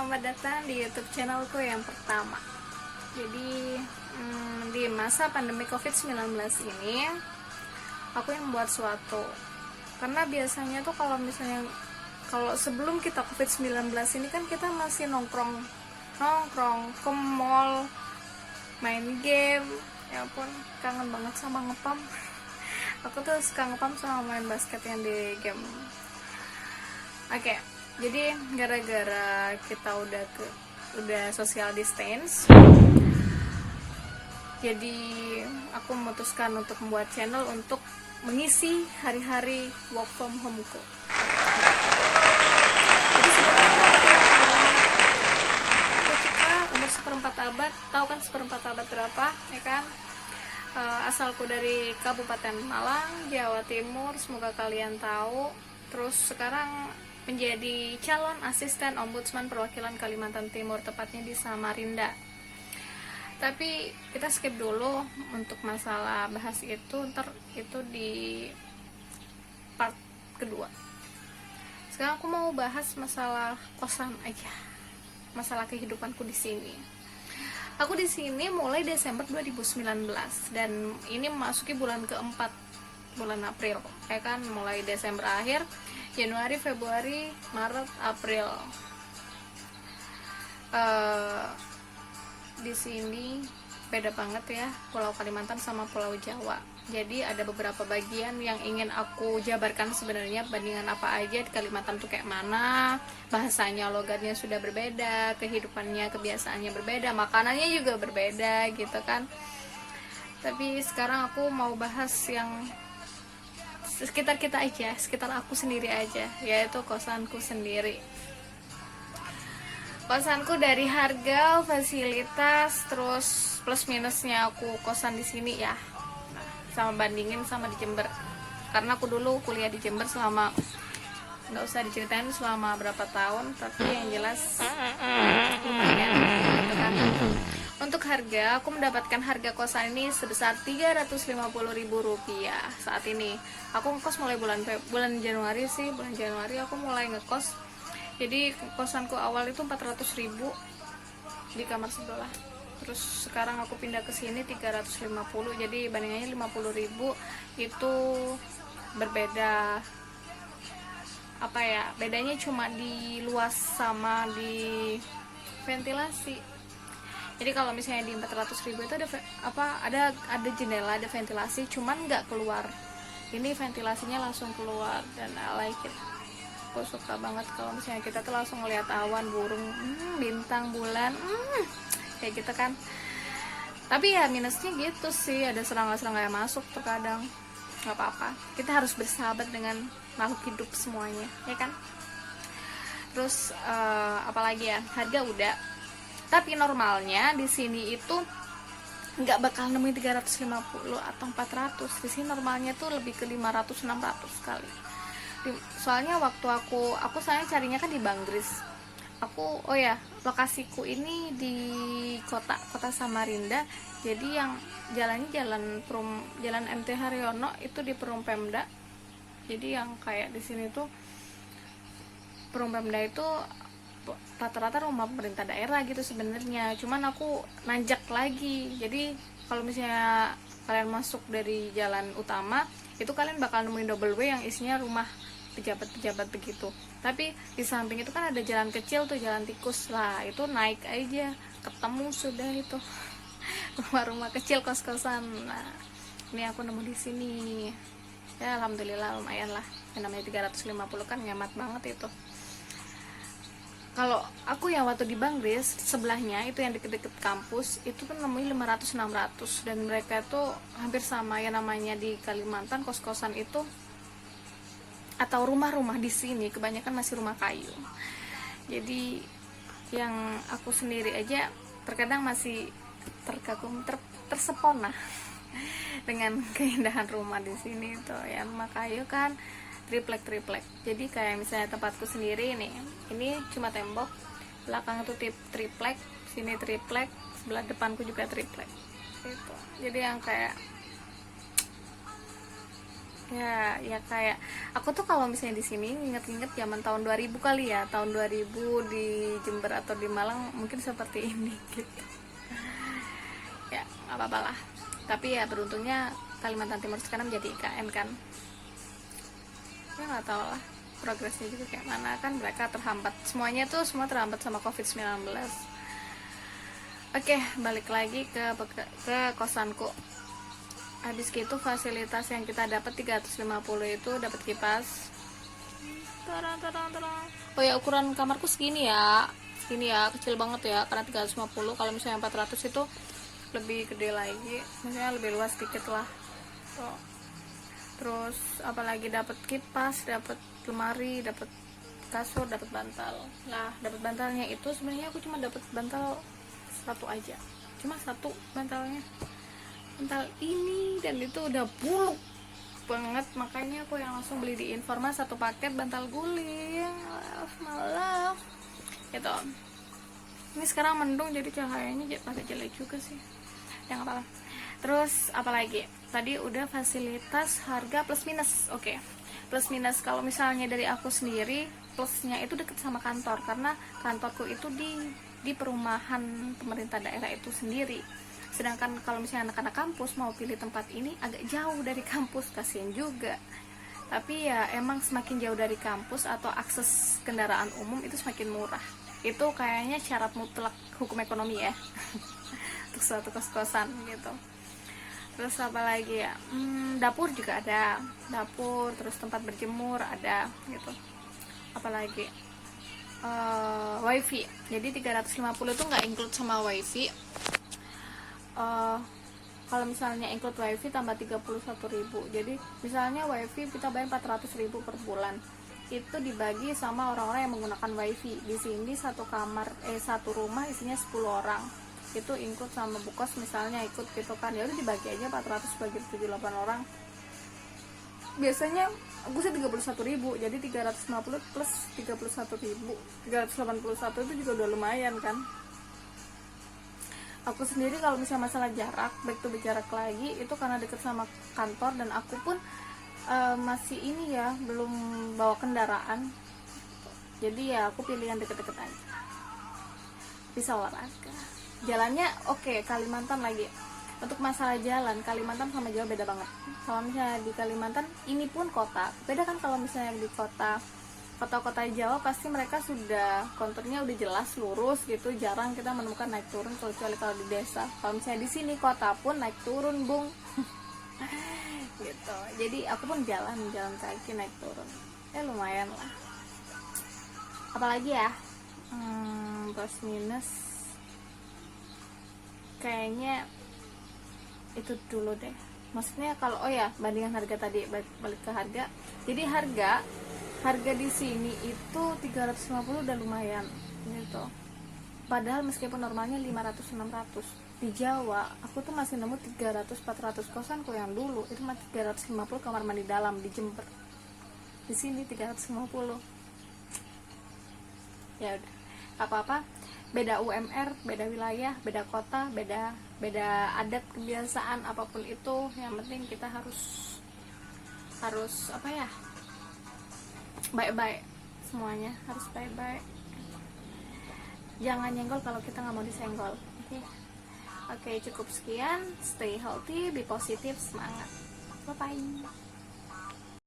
selamat datang di YouTube channelku yang pertama. Jadi di masa pandemi COVID-19 ini, aku yang membuat suatu. Karena biasanya tuh kalau sebelum kita COVID-19 ini kan kita masih nongkrong ke mall, main game. Ya ampun, kangen banget sama ngepam. Aku tuh suka ngepam sama main basket yang di game. Oke, jadi gara-gara kita udah social distance, jadi aku memutuskan untuk membuat channel untuk mengisi hari-hari work from homeku. Jadi sebenarnya umur seperempat abad, tahu kan seperempat abad berapa, ya kan? Asalku dari Kabupaten Malang, Jawa Timur, semoga kalian tahu. Terus sekarang menjadi calon asisten ombudsman perwakilan Kalimantan Timur, tepatnya di Samarinda. Tapi kita skip dulu untuk masalah bahas itu, ntar itu di part kedua. Sekarang aku mau bahas masalah kosan aja, masalah kehidupanku di sini. Aku di sini mulai Desember 2019 dan ini memasuki bulan keempat, bulan April, ya kan? Mulai Desember akhir, Januari, Februari, Maret, April. Di sini beda banget ya, Pulau Kalimantan sama Pulau Jawa. Jadi ada beberapa bagian yang ingin aku jabarkan sebenarnya, bandingan apa aja di Kalimantan tuh kayak mana, bahasanya, logatnya sudah berbeda, kehidupannya, kebiasaannya berbeda, makanannya juga berbeda gitu kan. Tapi sekarang aku mau bahas yang sekitar kita aja, sekitar aku sendiri aja, yaitu kosanku sendiri. Kosanku dari harga, fasilitas, terus plus minusnya aku kosan di sini ya, sama bandingin sama di Jember. Karena aku dulu kuliah di Jember selama, nggak usah diceritain selama berapa tahun, tapi yang jelas lumayan gitu kan. Untuk harga, aku mendapatkan harga kosan ini sebesar Rp350.000 saat ini. Aku ngekos mulai bulan Januari sih, bulan Januari aku mulai ngekos. Jadi kosanku awal itu 400.000 di kamar sebelah. Terus sekarang aku pindah ke sini 350. Jadi bandingannya 50.000 itu berbeda. Apa ya? Bedanya cuma di luas sama di ventilasi. Jadi kalau misalnya di 400.000 itu ada jendela, ada ventilasi, cuman nggak keluar. Ini ventilasinya langsung keluar dan I like it. Aku suka banget kalau misalnya kita tuh langsung ngeliat awan, burung, bintang, bulan, kayak gitu kan. Tapi ya minusnya gitu sih, ada serangga-serangga yang masuk terkadang. Nggak apa-apa, kita harus bersahabat dengan makhluk hidup semuanya, ya kan. Terus apalagi ya, harga udah. Tapi normalnya di sini itu nggak bakal nemuin 350 atau 400. Di sini normalnya tuh lebih ke 500-600 kali. Soalnya waktu aku soalnya carinya kan di Banggris. Lokasiku ini di kota Samarinda. Jadi yang jalannya jalan MT Haryono itu di Perum Pemda. Jadi yang kayak di sini tuh Perum Pemda itu rata-rata rumah pemerintah daerah gitu sebenarnya, cuman aku nanjak lagi. Jadi kalau misalnya kalian masuk dari jalan utama itu kalian bakal nemuin double way yang isinya rumah pejabat-pejabat begitu. Tapi di samping itu kan ada jalan kecil tuh, jalan tikus lah, itu naik aja ketemu sudah itu rumah-rumah kecil, kos-kosan. Nah ini aku nemu di sini ya, alhamdulillah lumayan lah. Yang namanya 350 kan ngemat banget itu. Kalau aku yang waktu di Banggris sebelahnya itu yang deket-deket kampus itu kan nemuin 500-600 dan mereka tuh hampir sama ya, namanya di Kalimantan kos-kosan itu atau rumah-rumah di sini kebanyakan masih rumah kayu. Jadi yang aku sendiri aja terkadang masih terkagum, tersepona dengan keindahan rumah di sini tuh ya, rumah kayu kan triplek. Jadi kayak misalnya tempatku sendiri ini cuma tembok, belakang itu triplek, sini triplek, sebelah depanku juga triplek gitu. Jadi yang kayak Ya kayak aku tuh kalau misalnya di sini inget-inget zaman tahun 2000 kali ya, tahun 2000 di Jember atau di Malang mungkin seperti ini gitu. Ya nggak apa-apa lah, tapi ya beruntungnya Kalimantan Timur sekarang menjadi IKN kan. Ya nggak tahu lah progresnya juga kayak mana, kan mereka terhambat semuanya tuh, semua terhambat sama COVID-19. Oke, balik lagi ke kosanku. Habis gitu fasilitas yang kita dapat 350 itu dapat kipas. Tarang. Oh ya, ukuran kamarku segini ya, kecil banget ya karena 350. Kalau misalnya 400 itu lebih gede lagi, maksudnya lebih luas dikit lah. Tuh. Terus apalagi dapat kipas, dapat lemari, dapat kasur, dapat bantal. Nah, dapat bantalnya itu sebenarnya aku cuma dapat bantal satu aja, cuma satu bantalnya, bantal ini, dan itu udah buluk banget, makanya aku yang langsung beli di Informa satu paket bantal guling. Malah gitu. Ini sekarang mendung jadi cahayanya agak jelek juga sih, yang apa. Terus apalagi tadi udah fasilitas, harga plus minus. Oke, plus minus kalau misalnya dari aku sendiri, plusnya itu deket sama kantor, karena kantorku itu di perumahan pemerintah daerah itu sendiri. Sedangkan kalau misalnya anak-anak kampus mau pilih tempat ini agak jauh dari kampus, kasihan juga. Tapi ya emang semakin jauh dari kampus atau akses kendaraan umum itu semakin murah. Itu kayaknya syarat mutlak hukum ekonomi ya untuk suatu kos-kosan gitu. Terus apa lagi ya, dapur juga ada, dapur, terus tempat berjemur ada gitu. Apalagi wifi, jadi 350 itu nggak include sama wifi. Kalau misalnya include wifi tambah 31.000, jadi misalnya wifi kita bayar 400.000 per bulan, itu dibagi sama orang-orang yang menggunakan wifi. Di sini satu rumah isinya 10 orang, itu include sama bukos misalnya ikut gitu kan, ya udah dibagi aja 400 bagi 78 orang. Biasanya aku sih 31.000, jadi 350 plus 31.000, 381 itu juga udah lumayan kan. Aku sendiri kalau misalnya masalah jarak, baik to jarak lagi, itu karena deket sama kantor, dan aku pun masih ini ya, belum bawa kendaraan, jadi ya aku pilih yang deket-deket aja, bisa olahraga. Jalannya oke, Kalimantan lagi. Untuk masalah jalan, Kalimantan sama Jawa beda banget. Kalau misalnya di Kalimantan, ini pun kota, beda kan. Kalau misalnya di kota-kota Jawa pasti mereka sudah konturnya udah jelas lurus gitu, jarang kita menemukan naik turun, kecuali kalau di desa. Kalau misalnya di sini kota pun naik turun bung gitu. Jadi aku pun jalan kaki naik turun, ya lumayan lah. Apalagi ya, plus minus kayaknya itu dulu deh. Maksudnya kalau bandingan harga tadi, balik ke harga. Jadi harga di sini itu 350 udah lumayan gitu. Padahal meskipun normalnya 500-600. Di Jawa aku tuh masih nemu 300-400 kosanku yang dulu itu mah 350 kamar mandi dalam di Jember. Di sini 350. Ya udah, apa-apa, beda UMR, beda wilayah, beda kota, beda adat kebiasaan apapun itu, yang penting kita harus apa ya, baik-baik, semuanya harus baik-baik, jangan nyenggol kalau kita nggak mau disenggol. Oke, cukup sekian. Stay healthy, be positive, semangat, bye bye.